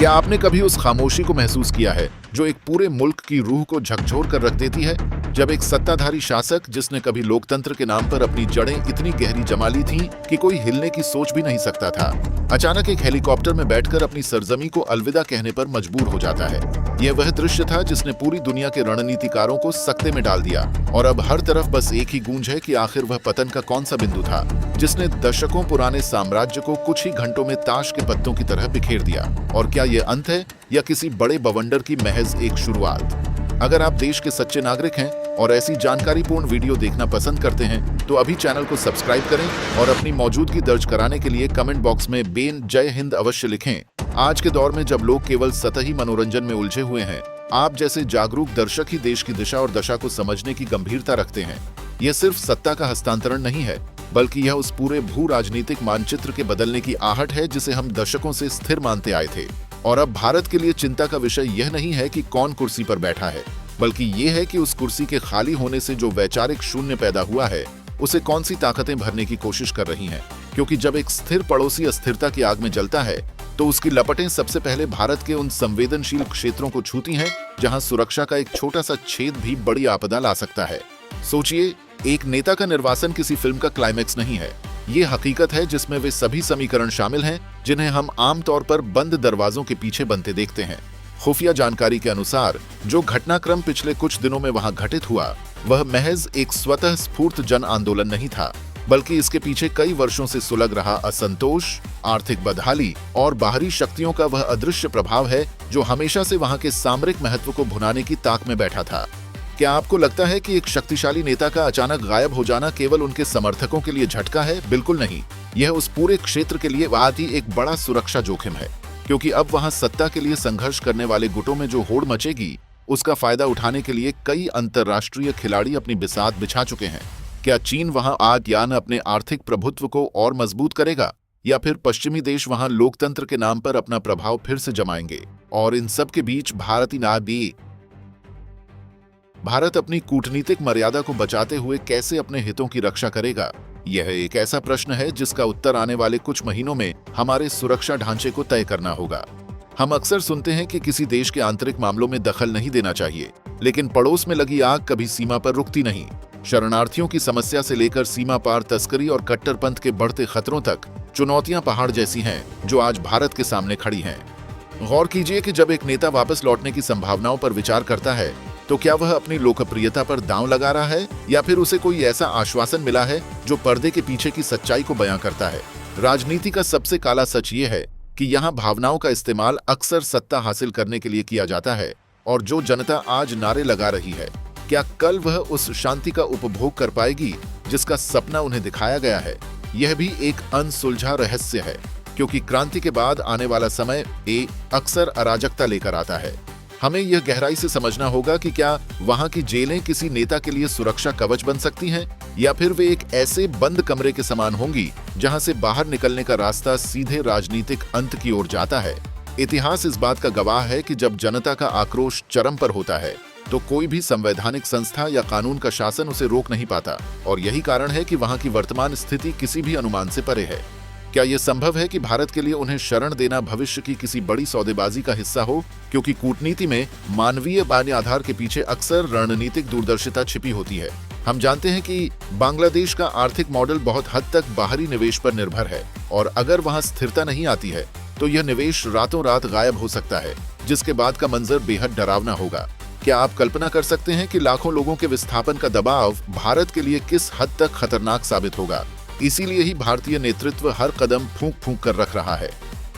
क्या आपने कभी उस खामोशी को महसूस किया है जो एक पूरे मुल्क की रूह को झकझोर कर रख देती है, जब एक सत्ताधारी शासक जिसने कभी लोकतंत्र के नाम पर अपनी जड़ें इतनी गहरी जमा ली थीं कि कोई हिलने की सोच भी नहीं सकता था, अचानक एक हेलीकॉप्टर में बैठकर अपनी सरजमी को अलविदा कहने पर मजबूर हो जाता है। यह वह दृश्य था जिसने पूरी दुनिया के रणनीतिकारों को सकते में डाल दिया और अब हर तरफ बस एक ही गूंज है कि आखिर वह पतन का कौन सा बिंदु था जिसने दशकों पुराने साम्राज्य को कुछ ही घंटों में ताश के पत्तों की तरह बिखेर दिया। और क्या यह अंत है या किसी बड़े बवंडर की महज एक शुरुआत? अगर आप देश के सच्चे नागरिक हैं और ऐसी जानकारीपूर्ण वीडियो देखना पसंद करते हैं तो अभी चैनल को सब्सक्राइब करें और अपनी मौजूदगी दर्ज कराने के लिए कमेंट बॉक्स में बेन जय हिंद अवश्य लिखें। आज के दौर में जब लोग केवल सतही मनोरंजन में उलझे हुए हैं, आप जैसे जागरूक दर्शक ही देश की दिशा और दशा को समझने की गंभीरता रखते हैं। यह सिर्फ सत्ता का हस्तांतरण नहीं है, बल्कि यह उस पूरे भू राजनीतिक मानचित्र के बदलने की आहट है जिसे हम दशकों से स्थिर मानते आए थे। और अब भारत के लिए चिंता का विषय यह नहीं है कि कौन कुर्सी पर बैठा है, बल्कि यह है कि उस कुर्सी के खाली होने से जो वैचारिक शून्य पैदा हुआ है उसे कौन सी ताकतें भरने की कोशिश कर रही हैं। क्योंकि जब एक स्थिर पड़ोसी अस्थिरता की आग में जलता है तो उसकी लपटें सबसे पहले भारत के उन संवेदनशील क्षेत्रों को छूती हैं जहां सुरक्षा का एक छोटा सा छेद भी बड़ी आपदा ला सकता है। सोचिए, एक नेता का निर्वासन किसी फिल्म का क्लाइमैक्स नहीं है। ये हकीकत है जिसमें वे सभी समीकरण शामिल हैं जिन्हें हम आमतौर पर बंद दरवाजों के पीछे बनते देखते हैं। खुफिया जानकारी के अनुसार जो घटनाक्रम पिछले कुछ दिनों में वहां घटित हुआ वह महज एक स्वतः स्फूर्त जन आंदोलन नहीं था, बल्कि इसके पीछे कई वर्षों से सुलग रहा असंतोष, आर्थिक बदहाली और बाहरी शक्तियों का वह अदृश्य प्रभाव है जो हमेशा से वहां के सामरिक महत्व को भुनाने की ताक में बैठा था। क्या आपको लगता है कि एक शक्तिशाली नेता का अचानक गायब हो जाना केवल उनके समर्थकों के लिए झटका है? बिल्कुल नहीं। यह उस पूरे क्षेत्र के लिए बहुत ही एक बड़ा सुरक्षा जोखिम है, क्योंकि अब वहां सत्ता के लिए संघर्ष करने वाले गुटों में जो होड़ मचेगी उसका फायदा उठाने के लिए कई अंतर्राष्ट्रीय खिलाड़ी अपनी बिसात बिछा चुके हैं। क्या चीन वहां आद्यान अपने आर्थिक प्रभुत्व को और मजबूत करेगा, या फिर पश्चिमी देश वहां लोकतंत्र के नाम पर अपना प्रभाव फिर से जमाएंगे? और इन सब के बीच भारत अपनी कूटनीतिक मर्यादा को बचाते हुए कैसे अपने हितों की रक्षा करेगा? यह एक ऐसा प्रश्न है जिसका उत्तर आने वाले कुछ महीनों में हमारे सुरक्षा ढांचे को तय करना होगा। हम अक्सर सुनते हैं कि किसी देश के आंतरिक मामलों में दखल नहीं देना चाहिए, लेकिन पड़ोस में लगी आग कभी सीमा पर रुकती नहीं। शरणार्थियों की समस्या से लेकर सीमा पार तस्करी और कट्टरपंथ के बढ़ते खतरों तक चुनौतियां पहाड़ जैसी हैं जो आज भारत के सामने खड़ी हैं। गौर कीजिए कि जब एक नेता वापस लौटने की संभावनाओं पर विचार करता है तो क्या वह अपनी लोकप्रियता पर दांव लगा रहा है, या फिर उसे कोई ऐसा आश्वासन मिला है जो पर्दे के पीछे की सच्चाई को बयां करता है? राजनीति का सबसे काला सच ये है कि यहाँ भावनाओं का इस्तेमाल अक्सर सत्ता हासिल करने के लिए किया जाता है, और जो जनता आज नारे लगा रही है, क्या कल वह उस शांति का उपभोग कर पाएगी जिसका सपना उन्हें दिखाया गया है? यह भी एक अनसुलझा रहस्य है, क्योंकि क्रांति के बाद आने वाला समय अक्सर अराजकता लेकर आता है। हमें यह गहराई से समझना होगा कि क्या वहां की जेलें किसी नेता के लिए सुरक्षा कवच बन सकती हैं, या फिर वे एक ऐसे बंद कमरे के समान होंगी जहां से बाहर निकलने का रास्ता सीधे राजनीतिक अंत की ओर जाता है। इतिहास इस बात का गवाह है कि जब जनता का आक्रोश चरम पर होता है तो कोई भी संवैधानिक संस्था या कानून का शासन उसे रोक नहीं पाता, और यही कारण है कि वहां की वर्तमान स्थिति किसी भी अनुमान से परे है। क्या यह संभव है कि भारत के लिए उन्हें शरण देना भविष्य की किसी बड़ी सौदेबाजी का हिस्सा हो? क्योंकि कूटनीति में मानवीय आधार के पीछे अक्सर रणनीतिक दूरदर्शिता छिपी होती है। हम जानते हैं कि बांग्लादेश का आर्थिक मॉडल बहुत हद तक बाहरी निवेश पर निर्भर है, और अगर वहां स्थिरता नहीं आती है तो यह निवेश रातों रात गायब हो सकता है, जिसके बाद का मंजर बेहद डरावना होगा। क्या आप कल्पना कर सकते हैं कि लाखों लोगों के विस्थापन का दबाव भारत के लिए किस हद तक खतरनाक साबित होगा? इसीलिए ही भारतीय नेतृत्व हर कदम फूंक फूंक कर रख रहा है।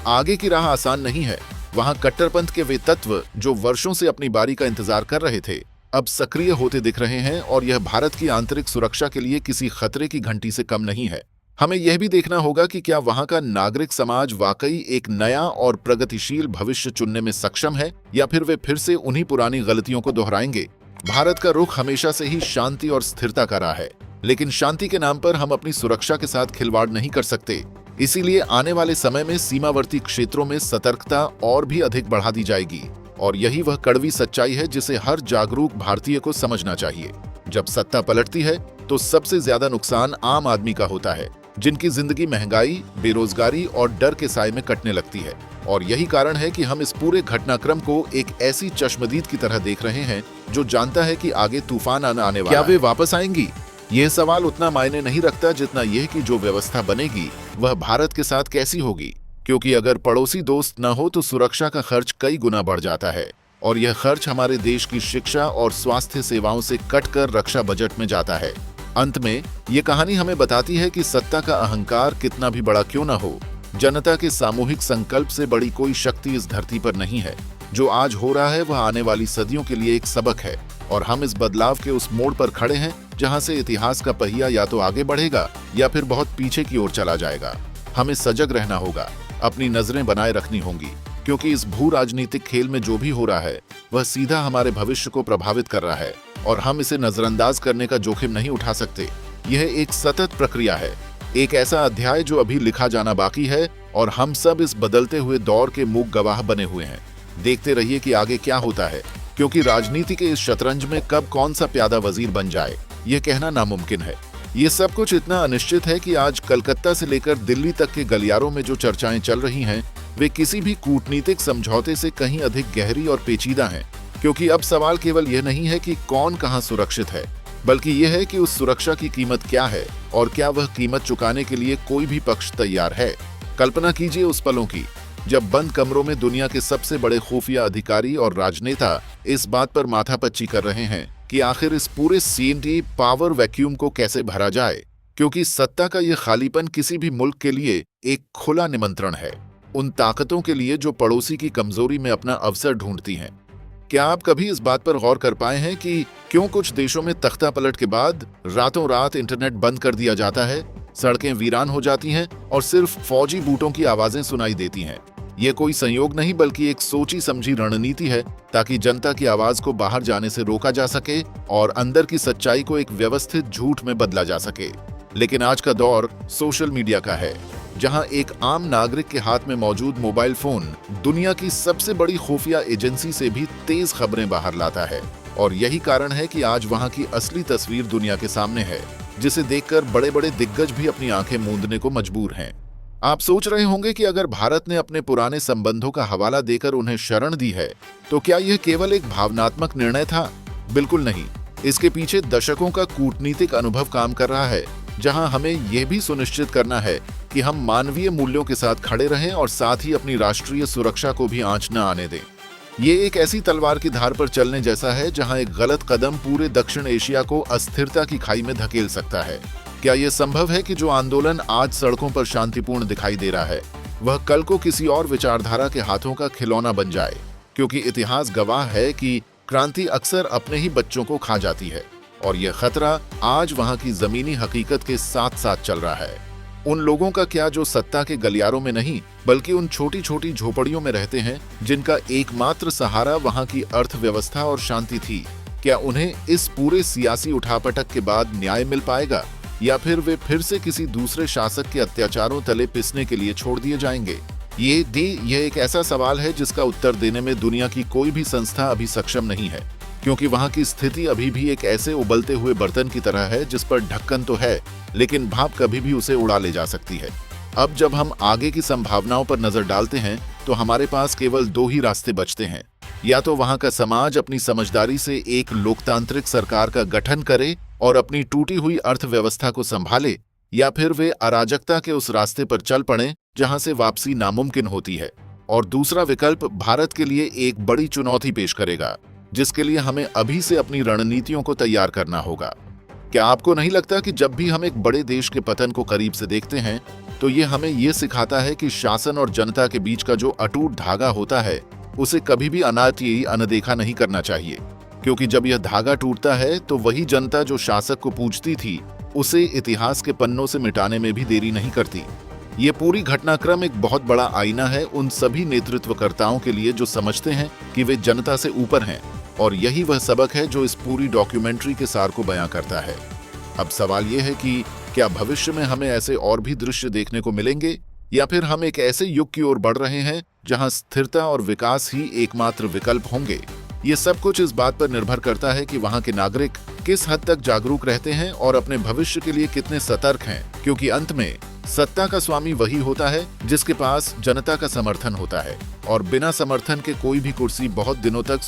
आगे की राह आसान नहीं है। वहां कट्टरपंथ के वे तत्व जो वर्षों से अपनी बारी का इंतजार कर रहे थे अब सक्रिय होते दिख रहे हैं, और यह भारत की आंतरिक सुरक्षा के लिए किसी खतरे की घंटी से कम नहीं है। हमें यह भी देखना होगा कि क्या वहां का नागरिक समाज वाकई एक नया और प्रगतिशील भविष्य चुनने में सक्षम है, या फिर वे फिर से उन्हीं पुरानी गलतियों को दोहराएंगे। भारत का रुख हमेशा से ही शांति और स्थिरता का रहा है, लेकिन शांति के नाम पर हम अपनी सुरक्षा के साथ खिलवाड़ नहीं कर सकते। इसीलिए आने वाले समय में सीमावर्ती क्षेत्रों में सतर्कता और भी अधिक बढ़ा दी जाएगी, और यही वह कड़वी सच्चाई है जिसे हर जागरूक भारतीय को समझना चाहिए। जब सत्ता पलटती है तो सबसे ज्यादा नुकसान आम आदमी का होता है, जिनकी जिंदगी महंगाई, बेरोजगारी और डर के साए में कटने लगती है। और यही कारण है कि हम इस पूरे घटनाक्रम को एक ऐसी चश्मदीद की तरह देख रहे हैं जो जानता है कि आगे तूफान आने वाला है। क्या वे वापस आएंगी? यह सवाल उतना मायने नहीं रखता जितना यह कि जो व्यवस्था बनेगी वह भारत के साथ कैसी होगी, क्योंकि अगर पड़ोसी दोस्त न हो तो सुरक्षा का खर्च कई गुना बढ़ जाता है और यह खर्च हमारे देश की शिक्षा और स्वास्थ्य सेवाओं से कटकर रक्षा बजट में जाता है। अंत में ये कहानी हमें बताती है कि सत्ता का अहंकार कितना भी बड़ा क्यों न हो, जनता के सामूहिक संकल्प से बड़ी कोई शक्ति इस धरती पर नहीं है। जो आज हो रहा है वह आने वाली सदियों के लिए एक सबक है और हम इस बदलाव के उस मोड़ पर खड़े हैं जहां से इतिहास का पहिया या तो आगे बढ़ेगा या फिर बहुत पीछे की ओर चला जाएगा। हमें सजग रहना होगा, अपनी नजरें बनाए रखनी होंगी, क्योंकि इस भू राजनीतिक खेल में जो भी हो रहा है वह सीधा हमारे भविष्य को प्रभावित कर रहा है और हम इसे नजरअंदाज करने का जोखिम नहीं उठा सकते। यह एक सतत प्रक्रिया है, एक ऐसा अध्याय जो अभी लिखा जाना बाकी है और हम सब इस बदलते हुए दौर के मूक गवाह बने हुए हैं। देखते रहिए कि आगे क्या होता है, क्योंकि राजनीति के इस शतरंज में कब कौन सा प्यादा वजीर बन जाए यह कहना नामुमकिन है। ये सब कुछ इतना अनिश्चित है कि आज कलकत्ता से लेकर दिल्ली तक के गलियारों में जो चर्चाएं चल रही हैं वे किसी भी कूटनीतिक समझौते से कहीं अधिक गहरी और पेचीदा हैं, क्योंकि अब सवाल केवल यह नहीं है कि कौन कहां सुरक्षित है, बल्कि यह है कि उस सुरक्षा की कीमत क्या है और क्या वह कीमत चुकाने के लिए कोई भी पक्ष तैयार है। कल्पना कीजिए उस पलों की जब बंद कमरों में दुनिया के सबसे बड़े खुफिया अधिकारी और राजनेता इस बात पर माथापच्ची कर रहे हैं कि आखिर इस पूरे CNT पावर वैक्यूम को कैसे भरा जाए, क्योंकि सत्ता का यह खालीपन किसी भी मुल्क के लिए एक खुला निमंत्रण है उन ताकतों के लिए जो पड़ोसी की कमजोरी में अपना अवसर ढूंढती हैं। क्या आप कभी इस बात पर गौर कर पाए हैं कि क्यों कुछ देशों में तख्ता पलट के बाद रातों रात इंटरनेट बंद कर दिया जाता है, सड़कें वीरान हो जाती हैं और सिर्फ फौजी बूटों की आवाजें सुनाई देती हैं? यह कोई संयोग नहीं बल्कि एक सोची समझी रणनीति है ताकि जनता की आवाज को बाहर जाने से रोका जा सके और अंदर की सच्चाई को एक व्यवस्थित झूठ में बदला जा सके। लेकिन आज का दौर सोशल मीडिया का है, जहां एक आम नागरिक के हाथ में मौजूद मोबाइल फोन दुनिया की सबसे बड़ी खुफिया एजेंसी से भी तेज खबरें बाहर लाता है। और यही कारण है कि आज वहां की असली तस्वीर दुनिया के सामने है, जिसे देखकर बड़े बड़े दिग्गज भी अपनी आंखें मूंदने को मजबूर हैं। आप सोच रहे होंगे कि अगर भारत ने अपने पुराने संबंधों का हवाला देकर उन्हें शरण दी है तो क्या यह केवल एक भावनात्मक निर्णय था? बिल्कुल नहीं। इसके पीछे दशकों का कूटनीतिक अनुभव काम कर रहा है, जहां हमें यह भी सुनिश्चित करना है कि हम मानवीय मूल्यों के साथ खड़े रहें और साथ ही अपनी राष्ट्रीय सुरक्षा को भी आंच न आने दें। ये एक ऐसी तलवार की धार पर चलने जैसा है जहां एक गलत कदम पूरे दक्षिण एशिया को अस्थिरता की खाई में धकेल सकता है। क्या यह संभव है कि जो आंदोलन आज सड़कों पर शांतिपूर्ण दिखाई दे रहा है वह कल को किसी और विचारधारा के हाथों का खिलौना बन जाए? क्योंकि इतिहास गवाह है कि क्रांति अक्सर अपने ही बच्चों को खा जाती है और यह खतरा आज वहां की जमीनी हकीकत के साथ साथ चल रहा है। उन लोगों का क्या जो सत्ता के गलियारों में नहीं बल्कि उन छोटी छोटी झोपड़ियों में रहते हैं, जिनका एकमात्र सहारा वहां की अर्थव्यवस्था और शांति थी, क्या उन्हें इस पूरे सियासी उठापटक के बाद न्याय मिल पाएगा या फिर वे फिर से किसी दूसरे शासक के अत्याचारों तले पिसने के लिए छोड़ दिए जाएंगे? यह एक ऐसा सवाल है जिसका उत्तर देने में दुनिया की कोई भी संस्था अभी सक्षम नहीं है, क्योंकि वहां की स्थिति अभी भी एक ऐसे उबलते हुए बर्तन की तरह है जिस पर ढक्कन तो है लेकिन भाप कभी भी उसे उड़ा ले जा सकती है। अब जब हम आगे की संभावनाओं पर नजर डालते हैं तो हमारे पास केवल दो ही रास्ते बचते हैं, या तो वहां का समाज अपनी समझदारी से एक लोकतांत्रिक सरकार का गठन करे और अपनी टूटी हुई अर्थव्यवस्था को संभाले, या फिर वे अराजकता के उस रास्ते पर चल पड़े जहां से वापसी नामुमकिन होती है। और दूसरा विकल्प भारत के लिए एक बड़ी चुनौती पेश करेगा, जिसके लिए हमें अभी से अपनी रणनीतियों को तैयार करना होगा। क्या आपको नहीं लगता कि जब भी हम एक बड़े देश के पतन को करीब से देखते हैं तो ये हमें ये सिखाता है कि शासन और जनता के बीच का जो अटूट धागा होता है उसे कभी भी अनदेखा नहीं करना चाहिए, क्योंकि जब यह धागा टूटता है तो वही जनता जो शासक को पूजती थी उसे इतिहास के पन्नों से मिटाने में भी देरी नहीं करती। ये पूरी घटनाक्रम एक बहुत बड़ा आईना है उन सभी नेतृत्वकर्ताओं के लिए जो समझते हैं कि वे जनता से ऊपर हैं, और यही वह सबक है जो इस पूरी डॉक्यूमेंट्री के सार को बयां करता है। अब सवाल यह है कि क्या भविष्य में हमें ऐसे और भी दृश्य देखने को मिलेंगे, या फिर हम एक ऐसे युग की ओर बढ़ रहे हैं जहां स्थिरता और विकास ही एकमात्र विकल्प होंगे? ये सब कुछ इस बात पर निर्भर करता है कि वहां के नागरिक किस हद तक जागरूक रहते हैं और अपने भविष्य के लिए कितने सतर्क हैं, क्योंकि अंत में सत्ता का स्वामी वही होता है जिसके पास जनता का समर्थन होता है और बिना समर्थन के कोई भी कुर्सी बहुत दिनों तक